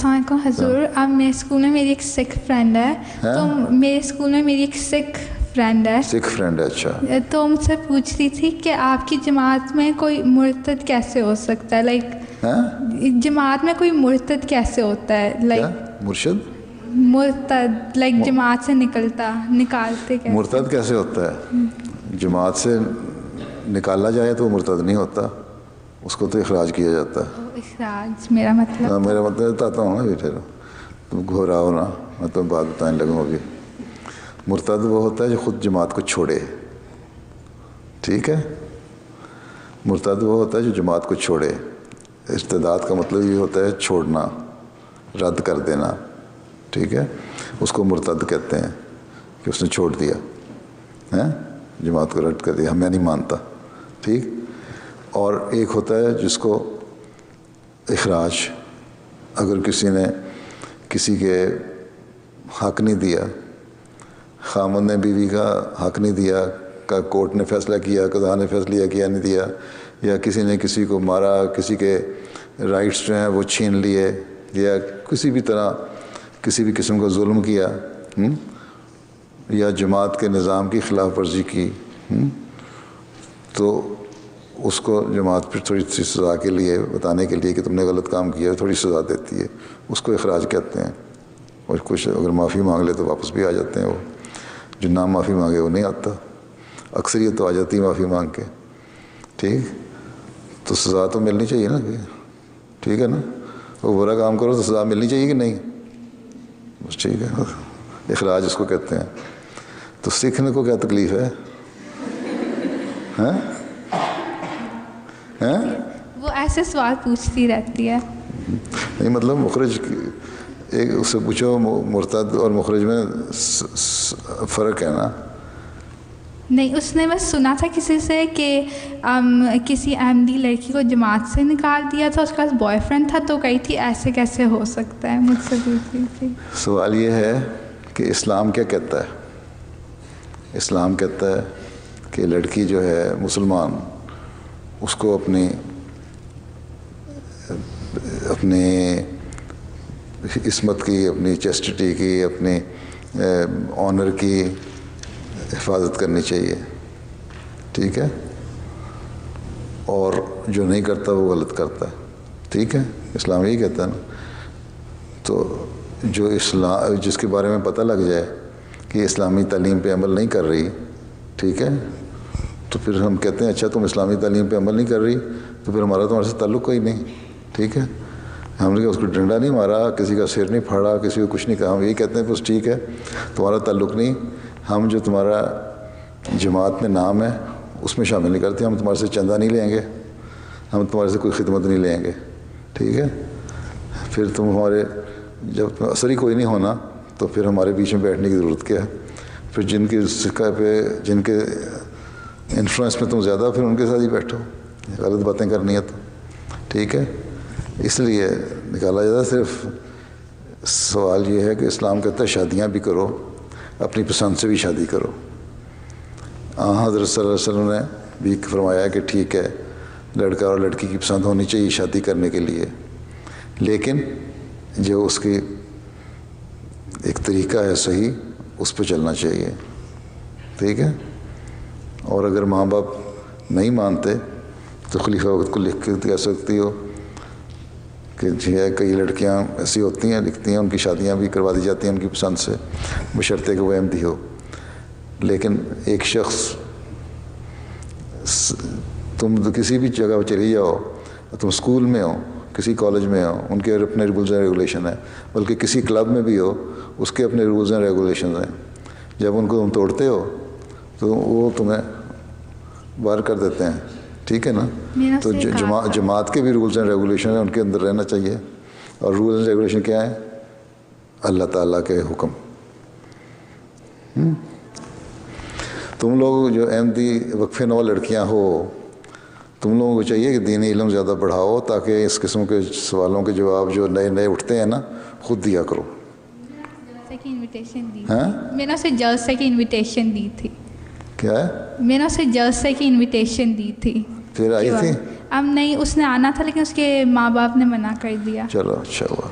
السلام علیکم حضور. اب میرے اسکول میں میری ایک سکھ فرینڈ ہے, تو میرے اسکول میں میری ایک سکھ فرینڈ ہے. اچھا. تو مجھ سے پوچھ رہی تھی کہ آپ کی جماعت میں کوئی مرتد کیسے ہو سکتا ہے, لائک جماعت میں کوئی مرتد کیسے ہوتا ہے, لائک مرتد لائک جماعت سے نکالتے کیسے, مرتد کیسے ہوتا ہے؟ جماعت سے نکالا جائے تو مرتد نہیں ہوتا, اس کو تو اخراج کیا جاتا ہے. اخراج میرا مطلب بتاتا ہوں نا, پھر تم گھبراؤ نا, میں تمہیں بات بتانے لگوں. ابھی مرتد وہ ہوتا ہے جو خود جماعت کو چھوڑے, ٹھیک ہے. مرتد وہ ہوتا ہے جو جماعت کو چھوڑے. ارتداد کا مطلب یہ ہوتا ہے چھوڑنا, رد کر دینا, ٹھیک ہے. اس کو مرتد کہتے ہیں کہ اس نے چھوڑ دیا, جماعت کو رد کر دیا, میں نہیں مانتا, ٹھیک. اور ایک ہوتا ہے جس کو اخراج, اگر کسی نے کسی کے حق نہیں دیا, خامد نے بیوی کا حق نہیں دیا, کا کورٹ نے فیصلہ کیا, قضا نے فیصلہ کیا نہیں دیا, یا کسی نے کسی کو مارا, کسی کے رائٹس جو ہیں وہ چھین لیے, یا کسی بھی طرح کسی بھی قسم کا ظلم کیا, یا جماعت کے نظام کی خلاف ورزی کی, تو اس کو جماعت پھر تھوڑی سی سزا کے لیے, بتانے کے لیے کہ تم نے غلط کام کیا, تھوڑی سزا دیتی ہے, اس کو اخراج کہتے ہیں. اور کچھ اگر معافی مانگ لے تو واپس بھی آ جاتے ہیں. وہ جو نہ معافی مانگے وہ نہیں آتا, اکثریت تو آ جاتی ہے معافی مانگ کے, ٹھیک. تو سزا تو ملنی چاہیے نا, ٹھیک ہے نا. وہ برا کام کرو تو سزا ملنی چاہیے کہ نہیں, بس ٹھیک ہے. اخراج اس کو کہتے ہیں. تو سیکھنے کو کیا تکلیف ہے؟ وہ ایسے سوال پوچھتی رہتی ہے. نہیں مطلب مخرج, ایک اس سے پوچھو مرتد اور مخرج میں فرق ہے نا. نہیں, اس نے بس سنا تھا کسی سے کہ کسی احمدی لڑکی کو جماعت سے نکال دیا تھا, اس کے پاس بوائے فرینڈ تھا, تو کہی تھی ایسے کیسے ہو سکتا ہے, مجھ سے پوچھ رہی تھی. سوال یہ ہے کہ اسلام کیا کہتا ہے. اسلام کہتا ہے کہ لڑکی جو ہے مسلمان, اس کو اپنی عصمت کی, اپنی چیسٹٹی کی, اپنی آنر کی حفاظت کرنی چاہیے, ٹھیک ہے. اور جو نہیں کرتا وہ غلط کرتا ہے, ٹھیک ہے. اسلام یہی کہتا ہے نا. تو جو جس کے بارے میں پتہ لگ جائے کہ اسلامی تعلیم پہ عمل نہیں کر رہی, ٹھیک ہے, تو پھر ہم کہتے ہیں اچھا تم اسلامی تعلیم پہ عمل نہیں کر رہی تو پھر ہمارا تمہارے سے تعلق کوئی نہیں, ٹھیک ہے. ہم نے اس کو ڈنڈا نہیں مارا, کسی کا سر نہیں پھاڑا, کسی کو کچھ نہیں کہا. ہم یہی کہتے ہیں بس ٹھیک ہے تمہارا تعلق نہیں, ہم جو تمہارا جماعت میں نام ہے اس میں شامل نہیں کرتے, ہم تمہارے سے چندہ نہیں لیں گے, ہم تمہارے سے کوئی خدمت نہیں لیں گے, ٹھیک ہے. پھر تم ہمارے جب اثر ہی کوئی نہیں ہونا تو پھر ہمارے بیچ میں بیٹھنے کی ضرورت کیا ہے. پھر جن کے سکہ پہ, جن کے انفلوئنس میں تم زیادہ, پھر ان کے ساتھ ہی بیٹھو, غلط باتیں کرنی ہے تو, ٹھیک ہے. اس لیے نکالا جاتا ہے. صرف سوال یہ ہے کہ اسلام کہتا ہے شادیاں بھی کرو, اپنی پسند سے بھی شادی کرو. حضرت صلی اللہ علیہ وسلم نے بھی فرمایا کہ ٹھیک ہے لڑکا اور لڑکی کی پسند ہونی چاہیے شادی کرنے کے لیے, لیکن جو اس کی ایک طریقہ ہے صحیح, اس پہ چلنا چاہیے, ٹھیک ہے. اور اگر ماں باپ نہیں مانتے تو خلیفہ وقت کو لکھ کے کہہ سکتی ہو کہ جو ہے کئی لڑکیاں ایسی ہوتی ہیں, لکھتی ہیں, ان کی شادیاں بھی کروا دی جاتی ہیں ان کی پسند سے, بشرطے کہ وہ احمدی ہو. لیکن ایک شخص, تم کسی بھی جگہ چلی جاؤ, تم اسکول میں ہو, کسی کالج میں ہو, ان کے اپنے رولز اینڈ ریگولیشن ہیں, بلکہ کسی کلب میں بھی ہو, اس کے اپنے رولز اینڈ ریگولیشنز ہیں. جب ان کو تم توڑتے ہو تو وہ تمہیں باہر کر دیتے ہیں, ٹھیک ہے نا. تو جماعت کے بھی رولز اینڈ ریگولیشن ہیں, ان کے اندر رہنا چاہیے. اور رولز اینڈ ریگولیشن کیا ہیں؟ اللہ تعالیٰ کے حکم. تم لوگ جو احمدی وقفے نو لڑکیاں ہو, تم لوگوں کو چاہیے کہ دینی علم زیادہ بڑھاؤ تاکہ اس قسم کے سوالوں کے جواب جو نئے نئے اٹھتے ہیں نا خود دیا کرو. میں نے اسے جلسے کی انویٹیشن دی تھی. کیا ہے؟ میں نے اسے جلسے کی انویٹیشن دی تھی. پھر آئی تھی؟ اب نہیں, اس نے آنا تھا لیکن اس کے ماں باپ نے منع کر دیا. چلو اچھا ہوا.